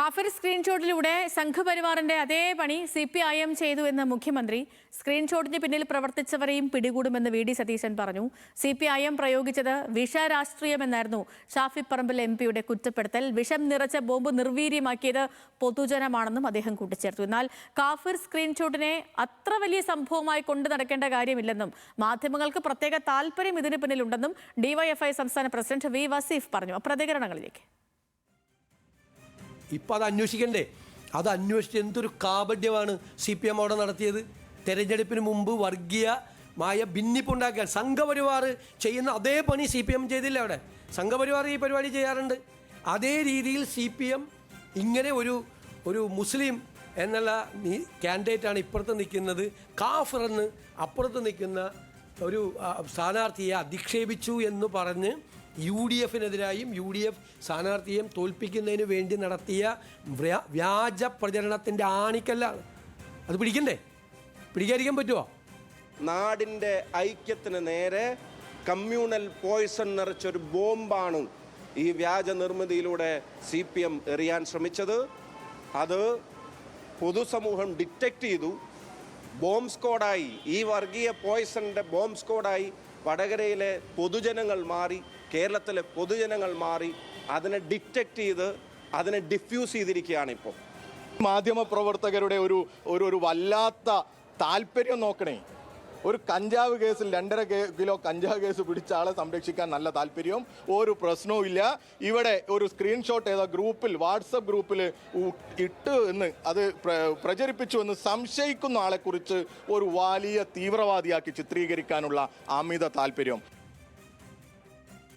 കാഫിർ സ്ക്രീൻഷോട്ടിലൂടെ സംഘപരിവാറിന്റെ അതേ പണി CPIM ചെയ്തു എന്ന് മുഖ്യമന്ത്രി. സ്ക്രീൻഷോട്ടിന് പിന്നിൽ പ്രവർത്തിച്ചവരെയും പിടികൂടുമെന്ന് VD സതീശൻ പറഞ്ഞു. CPIM പ്രയോഗിച്ചത് വിഷരാഷ്ട്രീയമെന്നായിരുന്നു ഷാഫി പറമ്പിൽ MPയുടെ കുറ്റപ്പെടുത്തൽ. വിഷം നിറച്ച ബോംബ് നിർവീര്യമാക്കിയത് പൊതുജനമാണെന്നും അദ്ദേഹം കൂട്ടിച്ചേർത്തു. എന്നാൽ കാഫിർ സ്ക്രീൻഷോട്ടിനെ അത്ര വലിയ സംഭവമായി കൊണ്ടു നടക്കേണ്ട കാര്യമില്ലെന്നും മാധ്യമങ്ങൾക്ക് പ്രത്യേക താല്പര്യം ഇതിന് പിന്നിലുണ്ടെന്നും DYFI സംസ്ഥാന പ്രസിഡന്റ് V വസീഫ് പറഞ്ഞു. പ്രതികരണങ്ങളിലേക്ക്. ഇപ്പം അത് അന്വേഷിക്കണ്ടേ? അത് അന്വേഷിച്ച് എന്തൊരു കാപഢ്യമാണ് CPM അവിടെ നടത്തിയത്. തെരഞ്ഞെടുപ്പിന് മുമ്പ് വർഗീയമായ ഭിന്നിപ്പുണ്ടാക്കാൻ സംഘപരിവാർ ചെയ്യുന്ന അതേ പണി CPM ചെയ്തില്ല. അവിടെ സംഘപരിവാർ ഈ പരിപാടി ചെയ്യാറുണ്ട്. അതേ രീതിയിൽ CPM ഇങ്ങനെ ഒരു മുസ്ലിം എന്നുള്ള കാൻഡിഡേറ്റാണ് ഇപ്പുറത്ത് നിൽക്കുന്നത്, കാഫിർ എന്ന് അപ്പുറത്ത് നിൽക്കുന്ന ഒരു സ്ഥാനാർത്ഥിയെ അധിക്ഷേപിച്ചു എന്ന് പറഞ്ഞ് UDFനെതിരായും UDF സ്ഥാനാർത്ഥിയെയും തോൽപ്പിക്കുന്നതിന് വേണ്ടി നടത്തിയ വ്യാജ പ്രചരണത്തിൻ്റെ ആണിക്കല്ലാണ്. അത് പിടിക്കണ്ടേ? പിടിക്കാതിരിക്കാൻ പറ്റുമോ? നാടിൻ്റെ ഐക്യത്തിന് നേരെ കമ്മ്യൂണൽ പോയ്സൺ നിറച്ചൊരു ബോംബാണ് ഈ വ്യാജ നിർമ്മിതിയിലൂടെ CPM എറിയാൻ ശ്രമിച്ചത്. അത് പൊതുസമൂഹം ഡിറ്റക്റ്റ് ചെയ്തു. ബോംബ് സ്ക്വാഡായി, ഈ വർഗീയ പോയ്സണിൻ്റെ ബോംബ് സ്ക്വാഡായി വടകരയിലെ പൊതുജനങ്ങൾ മാറി, കേരളത്തിലെ പൊതുജനങ്ങൾ മാറി. അതിനെ ഡിറ്റക്റ്റ് ചെയ്ത് അതിനെ ഡിഫ്യൂസ് ചെയ്തിരിക്കുകയാണ് ഇപ്പോൾ. മാധ്യമപ്രവർത്തകരുടെ ഒരു വല്ലാത്ത താല്പര്യം നോക്കണേ. ഒരു കഞ്ചാവ് കേസിൽ 2.5 കിലോ കഞ്ചാവ് കേസ് പിടിച്ച ആളെ സംരക്ഷിക്കാൻ നല്ല താല്പര്യവും ഒരു പ്രശ്നവും ഇല്ല. ഇവിടെ ഒരു സ്ക്രീൻഷോട്ട് ഏതാ ഗ്രൂപ്പിൽ, വാട്സപ്പ് ഗ്രൂപ്പിൽ ഇട്ട് എന്ന് അത് പ്രചരിപ്പിച്ചു എന്ന് സംശയിക്കുന്ന ആളെക്കുറിച്ച് ഒരു വലിയ തീവ്രവാദിയാക്കി ചിത്രീകരിക്കാനുള്ള അമിത താല്പര്യം.